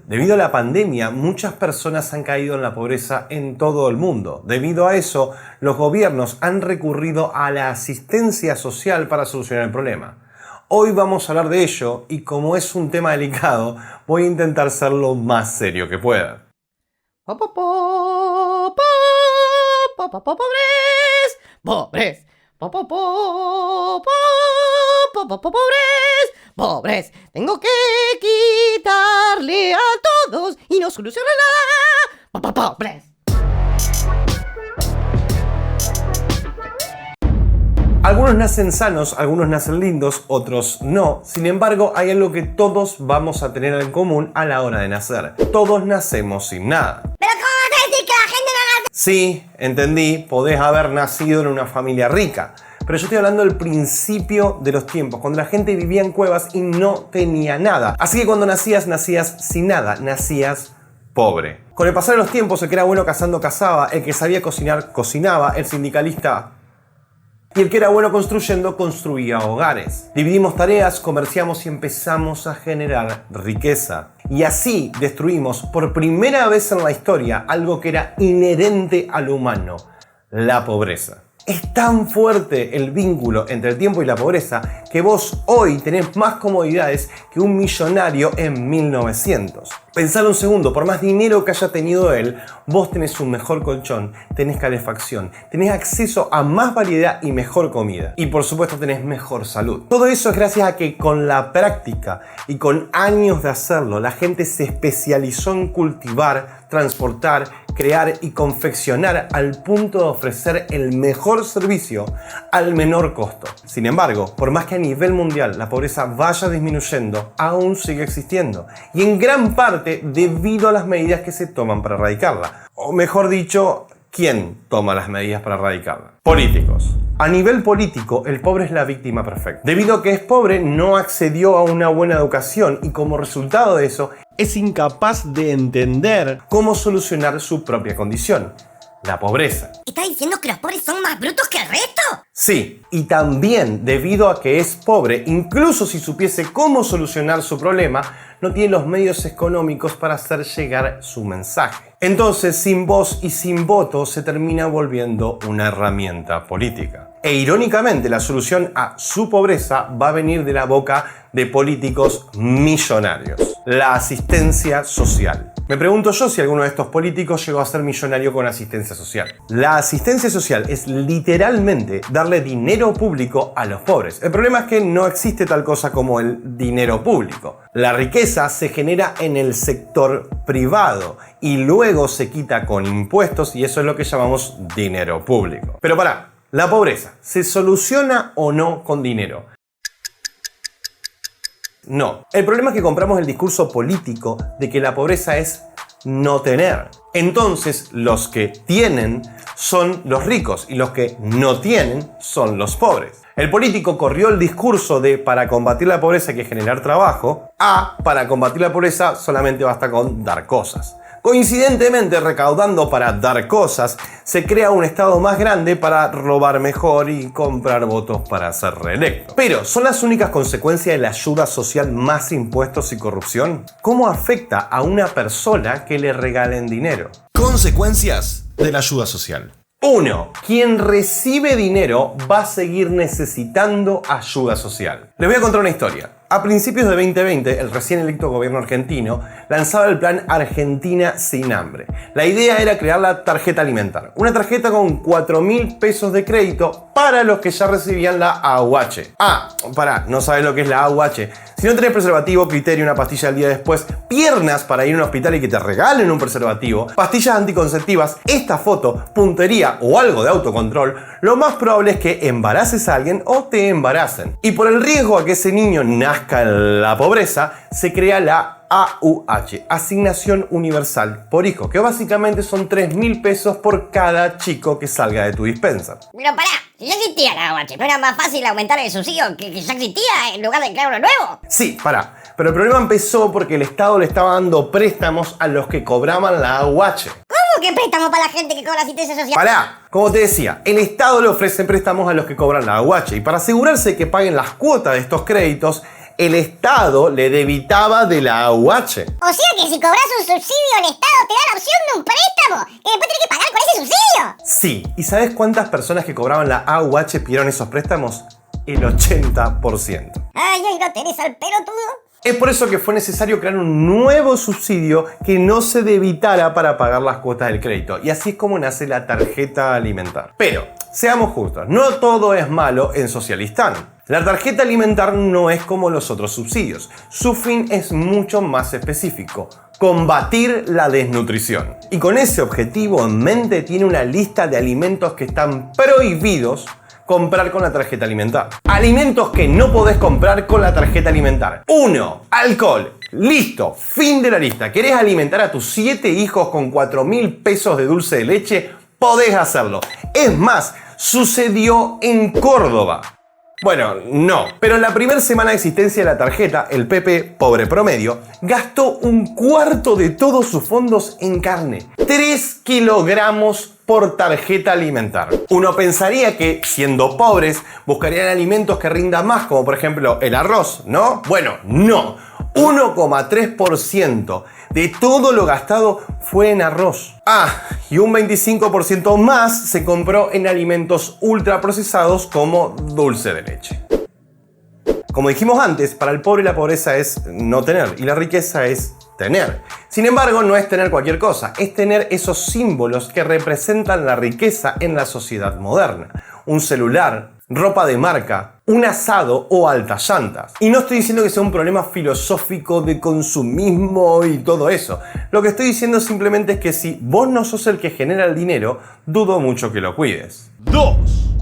Debido a la pandemia, muchas personas han caído en la pobreza en todo el mundo. Debido a eso, los gobiernos han recurrido a la asistencia social para solucionar el problema. Hoy vamos a hablar de ello y como es un tema delicado, voy a intentar ser lo más serio que pueda. Pobres, pobres, tengo que quitarle a todos y no solucionar nada. Pobres. Algunos nacen sanos, algunos nacen lindos, otros no. Sin embargo, hay algo que todos vamos a tener en común a la hora de nacer. Todos nacemos sin nada. ¿Pero cómo vas a decir que la gente no nace? Sí, entendí, podés haber nacido en una familia rica. Pero yo estoy hablando del principio de los tiempos, cuando la gente vivía en cuevas y no tenía nada. Así que cuando nacías sin nada, nacías pobre. Con el pasar de los tiempos, el que era bueno cazando cazaba, el que sabía cocinar cocinaba, el sindicalista y el que era bueno construyendo construía hogares. Dividimos tareas, comerciamos y empezamos a generar riqueza. Y así destruimos por primera vez en la historia algo que era inherente al humano, la pobreza. Es tan fuerte el vínculo entre el tiempo y la pobreza que vos hoy tenés más comodidades que un millonario en 1900. Pensalo un segundo, por más dinero que haya tenido él, vos tenés un mejor colchón, tenés calefacción, tenés acceso a más variedad y mejor comida. Y por supuesto tenés mejor salud. Todo eso es gracias a que con la práctica y con años de hacerlo, la gente se especializó en cultivar, transportar, crear y confeccionar al punto de ofrecer el mejor servicio al menor costo. Sin embargo, por más que a nivel mundial la pobreza vaya disminuyendo, aún sigue existiendo. Y en gran parte debido a las medidas que se toman para erradicarla. O mejor dicho, ¿quién toma las medidas para erradicarla? Políticos. A nivel político, el pobre es la víctima perfecta. Debido a que es pobre, no accedió a una buena educación y como resultado de eso, es incapaz de entender cómo solucionar su propia condición, la pobreza. ¿Estás diciendo que los pobres son más brutos que el resto? Sí, y también debido a que es pobre, incluso si supiese cómo solucionar su problema, no tiene los medios económicos para hacer llegar su mensaje. Entonces, sin voz y sin voto, se termina volviendo una herramienta política. E irónicamente, la solución a su pobreza va a venir de la boca de políticos millonarios. La asistencia social. Me pregunto yo si alguno de estos políticos llegó a ser millonario con asistencia social. La asistencia social es literalmente darle dinero público a los pobres. El problema es que no existe tal cosa como el dinero público. La riqueza se genera en el sector privado y luego se quita con impuestos y eso es lo que llamamos dinero público. Pero pará, ¿la pobreza se soluciona o no con dinero? No. El problema es que compramos el discurso político de que la pobreza es no tener. Entonces, los que tienen son los ricos y los que no tienen son los pobres. El político corrió el discurso de para combatir la pobreza hay que generar trabajo a para combatir la pobreza solamente basta con dar cosas. Coincidentemente, recaudando para dar cosas, se crea un estado más grande para robar mejor y comprar votos para ser reelecto. Pero, ¿son las únicas consecuencias de la ayuda social más impuestos y corrupción? ¿Cómo afecta a una persona que le regalen dinero? Consecuencias de la ayuda social. 1. Quien recibe dinero va a seguir necesitando ayuda social. Les voy a contar una historia. A principios de 2020, el recién electo gobierno argentino lanzaba el plan Argentina sin hambre. La idea era crear la tarjeta alimentar, una tarjeta con 4.000 pesos de crédito para los que ya recibían la AUH. No sabes lo que es la AUH. Si no tenés preservativo, criterio, una pastilla al día después, piernas para ir a un hospital y que te regalen un preservativo, pastillas anticonceptivas, esta foto, puntería o algo de autocontrol, lo más probable es que embaraces a alguien o te embaracen. Y por el riesgo a que ese niño nazca en la pobreza, se crea la AUH, Asignación Universal por Hijo, que básicamente son 3.000 pesos por cada chico que salga de tu dispensa. Pero pará, si ya existía la AUH, ¿no era más fácil aumentar el subsidio que ya existía en lugar de crear uno nuevo? Sí, pará. Pero el problema empezó porque el Estado le estaba dando préstamos a los que cobraban la AUH. ¿Cómo que préstamo para la gente que cobra asistencia social? Pará, como te decía, el Estado le ofrece préstamos a los que cobran la AUH y para asegurarse que paguen las cuotas de estos créditos, El Estado le debitaba de la AUH. O sea que si cobras un subsidio, el Estado te da la opción de un préstamo que después tenés que pagar con ese subsidio. Sí, ¿y sabes cuántas personas que cobraban la AUH pidieron esos préstamos? El 80%. Ay, ¿no tenés al pelotudo? Es por eso que fue necesario crear un nuevo subsidio que no se debitara para pagar las cuotas del crédito. Y así es como nace la tarjeta alimentar. Pero, seamos justos, no todo es malo en Socialistán. La tarjeta alimentar no es como los otros subsidios. Su fin es mucho más específico: combatir la desnutrición. Y con ese objetivo en mente tiene una lista de alimentos que están prohibidos comprar con la tarjeta alimentar. Alimentos que no podés comprar con la tarjeta alimentar. 1. Alcohol. Listo, fin de la lista. ¿Querés alimentar a tus 7 hijos con 4.000 pesos de dulce de leche? Podés hacerlo. Es más, sucedió en Córdoba. Bueno, no, pero en la primera semana de existencia de la tarjeta, el Pepe, pobre promedio, gastó 1/4 de todos sus fondos en carne. 3 kilogramos por tarjeta alimentar. Uno pensaría que, siendo pobres, buscarían alimentos que rindan más, como por ejemplo el arroz, ¿no? Bueno, no. 1,3% de todo lo gastado fue en arroz. Y un 25% más se compró en alimentos ultraprocesados como dulce de leche. Como dijimos antes, para el pobre la pobreza es no tener y la riqueza es tener. Sin embargo, no es tener cualquier cosa, es tener esos símbolos que representan la riqueza en la sociedad moderna. Un celular, ropa de marca, un asado o altas llantas. Y no estoy diciendo que sea un problema filosófico de consumismo y todo eso. Lo que estoy diciendo simplemente es que si vos no sos el que genera el dinero, dudo mucho que lo cuides. 2.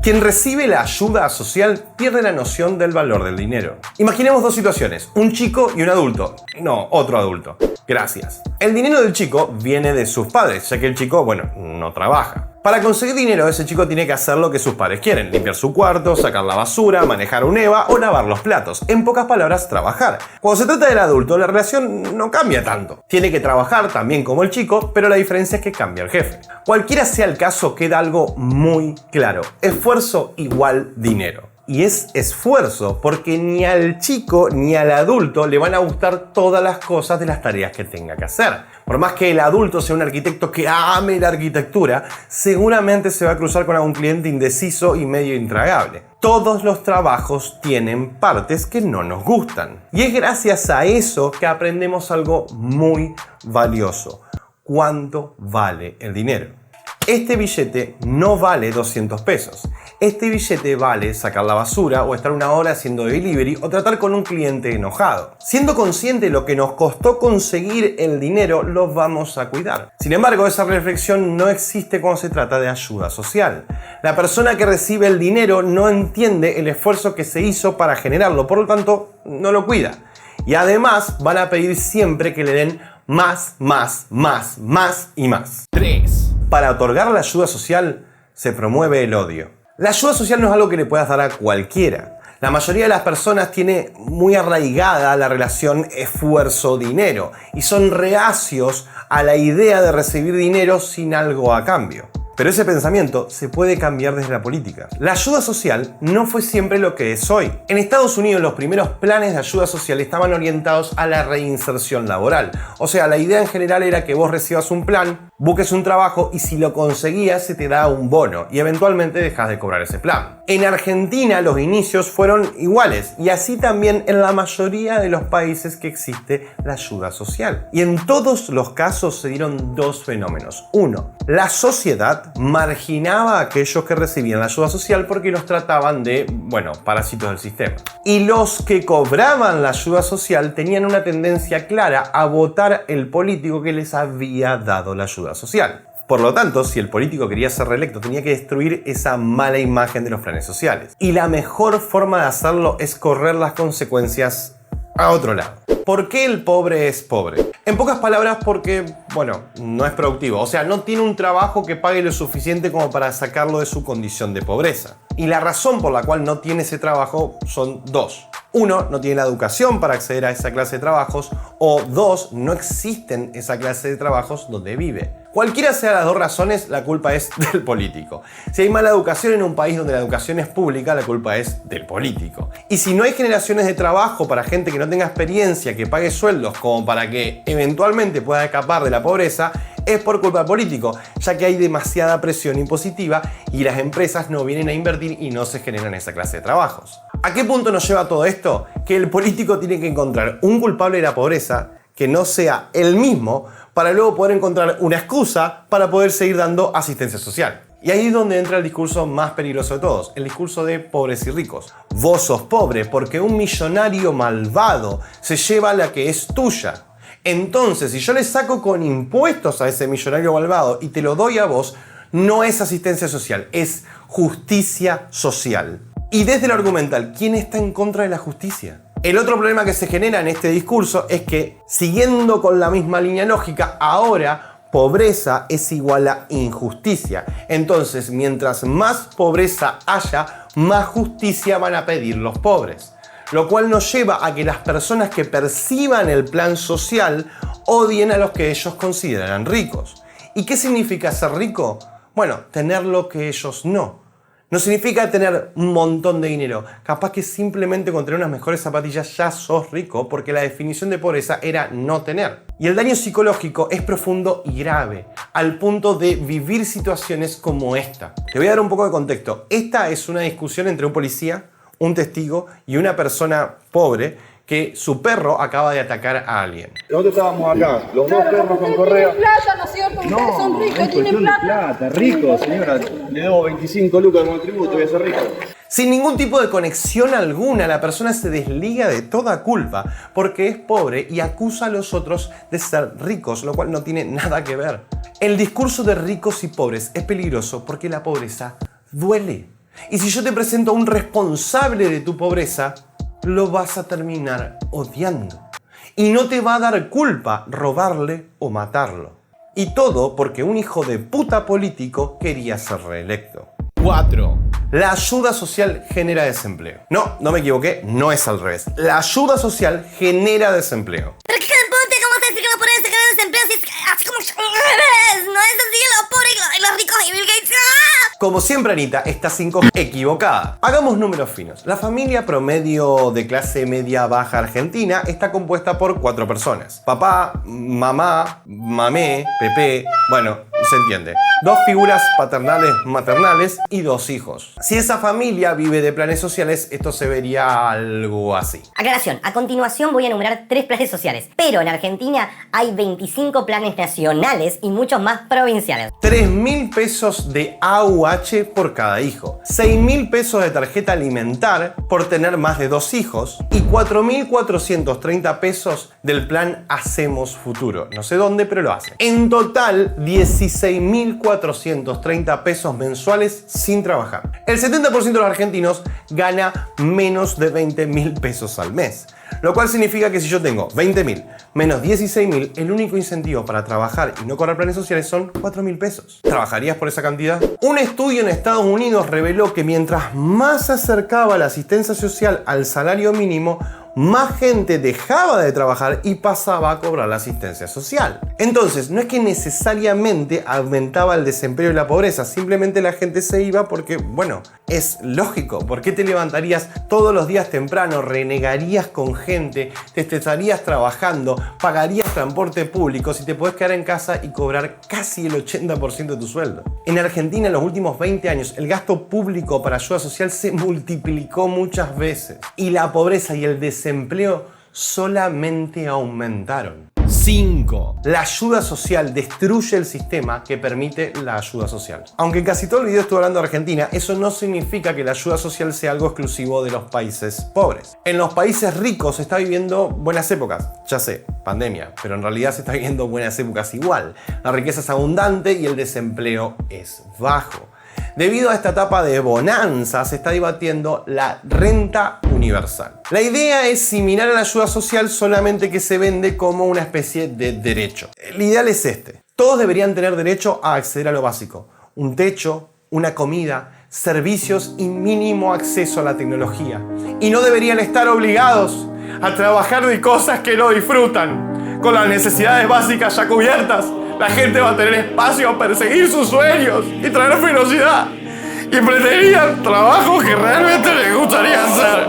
Quien recibe la ayuda social pierde la noción del valor del dinero. Imaginemos dos situaciones, un chico y un adulto. No, otro adulto. Gracias. El dinero del chico viene de sus padres, ya que el chico, no trabaja. Para conseguir dinero, ese chico tiene que hacer lo que sus padres quieren: limpiar su cuarto, sacar la basura, manejar un EVA o lavar los platos. En pocas palabras, trabajar. Cuando se trata del adulto, la relación no cambia tanto. Tiene que trabajar también como el chico, pero la diferencia es que cambia el jefe. Cualquiera sea el caso, queda algo muy claro: esfuerzo igual dinero. Y es esfuerzo porque ni al chico ni al adulto le van a gustar todas las cosas de las tareas que tenga que hacer. Por más que el adulto sea un arquitecto que ame la arquitectura, seguramente se va a cruzar con algún cliente indeciso y medio intragable. Todos los trabajos tienen partes que no nos gustan. Y es gracias a eso que aprendemos algo muy valioso: ¿cuánto vale el dinero? Este billete no vale 200 pesos. Este billete vale sacar la basura o estar una hora haciendo delivery o tratar con un cliente enojado. Siendo consciente de lo que nos costó conseguir el dinero, lo vamos a cuidar. Sin embargo, esa reflexión no existe cuando se trata de ayuda social. La persona que recibe el dinero no entiende el esfuerzo que se hizo para generarlo, por lo tanto, no lo cuida. Y además van a pedir siempre que le den más y más. 3. Para otorgar la ayuda social se promueve el odio. La ayuda social no es algo que le puedas dar a cualquiera. La mayoría de las personas tiene muy arraigada la relación esfuerzo-dinero y son reacios a la idea de recibir dinero sin algo a cambio. Pero ese pensamiento se puede cambiar desde la política. La ayuda social no fue siempre lo que es hoy. En Estados Unidos, los primeros planes de ayuda social estaban orientados a la reinserción laboral. O sea, la idea en general era que vos recibas un plan, busques un trabajo y si lo conseguías se te da un bono y eventualmente dejas de cobrar ese plan. En Argentina los inicios fueron iguales y así también en la mayoría de los países que existe la ayuda social. Y en todos los casos se dieron dos fenómenos. Uno, la sociedad marginaba a aquellos que recibían la ayuda social porque los trataban de, parásitos del sistema. Y los que cobraban la ayuda social tenían una tendencia clara a votar el político que les había dado la ayuda social. Por lo tanto, si el político quería ser reelecto, tenía que destruir esa mala imagen de los planes sociales. Y la mejor forma de hacerlo es correr las consecuencias a otro lado. ¿Por qué el pobre es pobre? En pocas palabras, porque, no es productivo. O sea, no tiene un trabajo que pague lo suficiente como para sacarlo de su condición de pobreza. Y la razón por la cual no tiene ese trabajo son dos. Uno, no tiene la educación para acceder a esa clase de trabajos, o dos, no existen esa clase de trabajos donde vive. Cualquiera sea las dos razones, la culpa es del político. Si hay mala educación en un país donde la educación es pública, la culpa es del político. Y si no hay generaciones de trabajo para gente que no tenga experiencia, que pague sueldos como para que eventualmente pueda escapar de la pobreza, es por culpa del político, ya que hay demasiada presión impositiva y las empresas no vienen a invertir y no se generan esa clase de trabajos. ¿A qué punto nos lleva todo esto? Que el político tiene que encontrar un culpable de la pobreza que no sea él mismo, para luego poder encontrar una excusa para poder seguir dando asistencia social. Y ahí es donde entra el discurso más peligroso de todos, el discurso de pobres y ricos. Vos sos pobre porque un millonario malvado se lleva la que es tuya. Entonces, si yo le saco con impuestos a ese millonario malvado y te lo doy a vos, no es asistencia social, es justicia social. Y desde lo argumental, ¿quién está en contra de la justicia? El otro problema que se genera en este discurso es que, siguiendo con la misma línea lógica, ahora pobreza es igual a injusticia. Entonces, mientras más pobreza haya, más justicia van a pedir los pobres. Lo cual nos lleva a que las personas que perciban el plan social odien a los que ellos consideran ricos. ¿Y qué significa ser rico? Bueno, tener lo que ellos no. No significa tener un montón de dinero. Capaz que simplemente con tener unas mejores zapatillas ya sos rico, porque la definición de pobreza era no tener. Y el daño psicológico es profundo y grave, al punto de vivir situaciones como esta. Te voy a dar un poco de contexto. Esta es una discusión entre un policía, un testigo y una persona pobre que su perro acaba de atacar a alguien. Nosotros estábamos acá, los dos perros con correa. Tienen plata, ¿no es cierto? Ustedes son ricos, tienen plata. Rico, señora. Le debo 25 lucas como tributo, voy a ser rico. Sin ningún tipo de conexión alguna, la persona se desliga de toda culpa porque es pobre y acusa a los otros de ser ricos, lo cual no tiene nada que ver. El discurso de ricos y pobres es peligroso porque la pobreza duele. Y si yo te presento a un responsable de tu pobreza, lo vas a terminar odiando. Y no te va a dar culpa robarle o matarlo. Y todo porque un hijo de puta político quería ser reelecto. 4. La ayuda social genera desempleo. No me equivoqué, no es al revés. La ayuda social genera desempleo. Pero qué ponte, ¿cómo se dice que no pueden generar desempleo si es así como al revés? No es así, los pobres y los ricos y Bill Gates. Como siempre, Anita, está 5 equivocada. Hagamos números finos. La familia promedio de clase media baja argentina está compuesta por 4 personas. Papá, mamá, mamé, Pepe, bueno, se entiende. 2 figuras paternales, maternales y 2 hijos. Si esa familia vive de planes sociales, esto se vería algo así. Aclaración, a continuación voy a enumerar 3 planes sociales, pero en Argentina hay 25 planes nacionales y muchos más provinciales. 3.000 pesos de AUH por cada hijo, 6.000 pesos de tarjeta alimentar por tener más de 2 hijos y 4.430 pesos del plan Hacemos Futuro. No sé dónde, pero lo hacen. En total, 16.430 pesos mensuales sin trabajar. El 70% de los argentinos gana menos de 20.000 pesos al mes. Lo cual significa que si yo tengo 20.000 menos 16.000, el único incentivo para trabajar y no correr planes sociales son 4.000 pesos. ¿Trabajarías por esa cantidad? Un estudio en Estados Unidos reveló que mientras más se acercaba la asistencia social al salario mínimo, más gente dejaba de trabajar y pasaba a cobrar la asistencia social. Entonces, no es que necesariamente aumentaba el desempleo y la pobreza, simplemente la gente se iba porque, bueno, es lógico. ¿Por qué te levantarías todos los días temprano, renegarías con gente, te estarías trabajando, pagarías transporte público si te podés quedar en casa y cobrar casi el 80% de tu sueldo? En Argentina, en los últimos 20 años, el gasto público para ayuda social se multiplicó muchas veces y la pobreza y el desempleo solamente aumentaron. 5. La ayuda social destruye el sistema que permite la ayuda social. Aunque en casi todo el video estuve hablando de Argentina, eso no significa que la ayuda social sea algo exclusivo de los países pobres. En los países ricos se está viviendo buenas épocas. Ya sé, pandemia, pero en realidad se está viviendo buenas épocas igual. La riqueza es abundante y el desempleo es bajo. Debido a esta etapa de bonanza, se está debatiendo la renta universal. La idea es similar a la ayuda social, solamente que se vende como una especie de derecho. El ideal es este. Todos deberían tener derecho a acceder a lo básico. Un techo, una comida, servicios y mínimo acceso a la tecnología. Y no deberían estar obligados a trabajar de cosas que no disfrutan. Con las necesidades básicas ya cubiertas, la gente va a tener espacio a perseguir sus sueños y traer felicidad. Y pretenderían trabajos que realmente les gustaría hacer.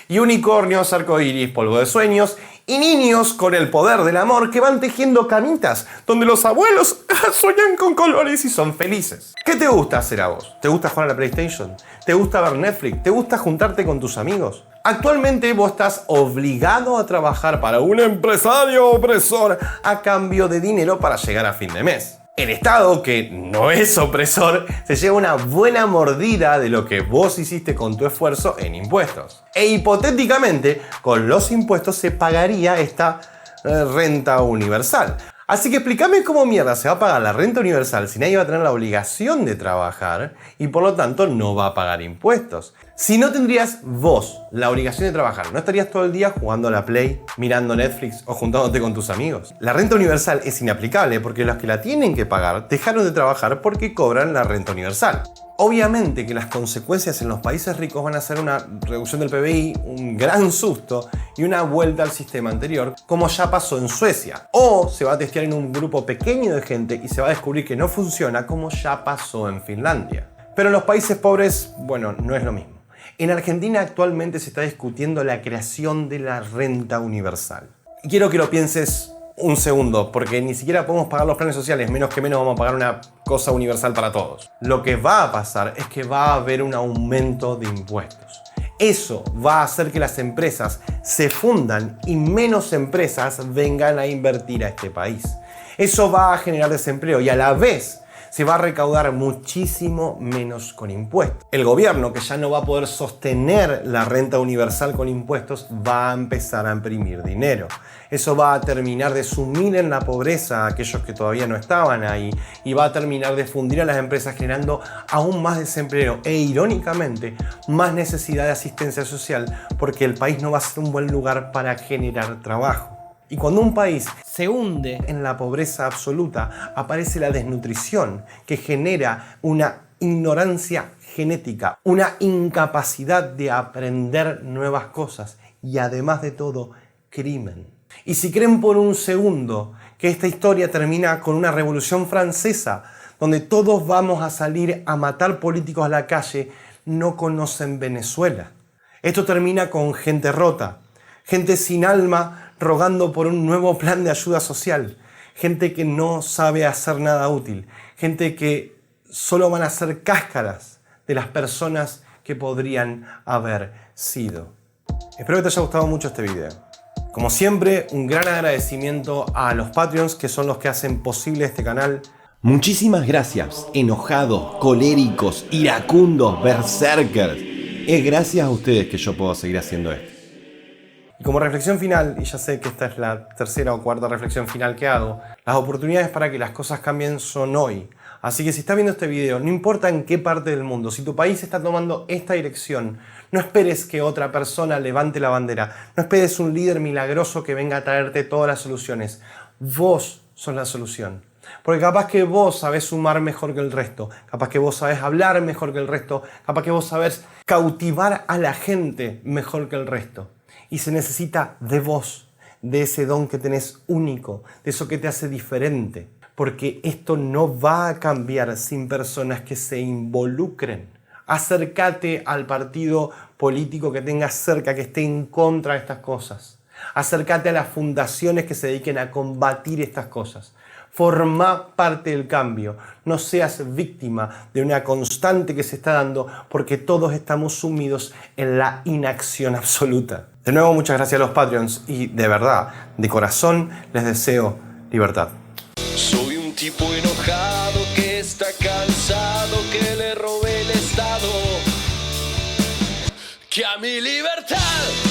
Y unicornios, arcoíris, polvo de sueños y niños con el poder del amor que van tejiendo camitas donde los abuelos sueñan con colores y son felices. ¿Qué te gusta hacer a vos? ¿Te gusta jugar a la PlayStation? ¿Te gusta ver Netflix? ¿Te gusta juntarte con tus amigos? Actualmente vos estás obligado a trabajar para un empresario opresor a cambio de dinero para llegar a fin de mes. El Estado, que no es opresor, se lleva una buena mordida de lo que vos hiciste con tu esfuerzo en impuestos. E hipotéticamente, con los impuestos se pagaría esta renta universal. Así que explícame cómo mierda se va a pagar la renta universal si nadie va a tener la obligación de trabajar y por lo tanto no va a pagar impuestos. Si no tendrías vos la obligación de trabajar, ¿no estarías todo el día jugando a la Play, mirando Netflix o juntándote con tus amigos? La renta universal es inaplicable porque los que la tienen que pagar dejaron de trabajar porque cobran la renta universal. Obviamente que las consecuencias en los países ricos van a ser una reducción del PBI, un gran susto y una vuelta al sistema anterior, como ya pasó en Suecia. O se va a testear en un grupo pequeño de gente y se va a descubrir que no funciona, como ya pasó en Finlandia. Pero en los países pobres, bueno, no es lo mismo. En Argentina actualmente se está discutiendo la creación de la renta universal. Y quiero que lo pienses un segundo, porque ni siquiera podemos pagar los planes sociales, menos que menos vamos a pagar una cosa universal para todos. Lo que va a pasar es que va a haber un aumento de impuestos. Eso va a hacer que las empresas se fundan y menos empresas vengan a invertir a este país. Eso va a generar desempleo y a la vez se va a recaudar muchísimo menos con impuestos. El gobierno, que ya no va a poder sostener la renta universal con impuestos, va a empezar a imprimir dinero. Eso va a terminar de sumir en la pobreza a aquellos que todavía no estaban ahí y va a terminar de fundir a las empresas generando aún más desempleo e, irónicamente, más necesidad de asistencia social porque el país no va a ser un buen lugar para generar trabajo. Y cuando un país se hunde en la pobreza absoluta, aparece la desnutrición, que genera una ignorancia genética, una incapacidad de aprender nuevas cosas y, además de todo, crimen. Y si creen por un segundo que esta historia termina con una revolución francesa, donde todos vamos a salir a matar políticos a la calle, no conocen Venezuela. Esto termina con gente rota, gente sin alma, rogando por un nuevo plan de ayuda social, gente que no sabe hacer nada útil, gente que solo van a ser cáscaras de las personas que podrían haber sido. Espero que te haya gustado mucho este video. Como siempre, un gran agradecimiento a los Patreons, que son los que hacen posible este canal. Muchísimas gracias, enojados, coléricos, iracundos, berserkers. Es gracias a ustedes que yo puedo seguir haciendo esto. Y como reflexión final, y ya sé que esta es la tercera o cuarta reflexión final que hago, las oportunidades para que las cosas cambien son hoy. Así que si estás viendo este video, no importa en qué parte del mundo, si tu país está tomando esta dirección, no esperes que otra persona levante la bandera, no esperes un líder milagroso que venga a traerte todas las soluciones. Vos sos la solución. Porque capaz que vos sabés sumar mejor que el resto, capaz que vos sabés hablar mejor que el resto, capaz que vos sabés cautivar a la gente mejor que el resto. Y se necesita de vos, de ese don que tenés único, de eso que te hace diferente. Porque esto no va a cambiar sin personas que se involucren. Acércate al partido político que tengas cerca, que esté en contra de estas cosas. Acércate a las fundaciones que se dediquen a combatir estas cosas. Forma parte del cambio. No seas víctima de una constante que se está dando porque todos estamos sumidos en la inacción absoluta. De nuevo, muchas gracias a los Patreons y de verdad, de corazón, les deseo libertad. Soy un tipo enojado que está cansado que le robe el Estado, que a mi libertad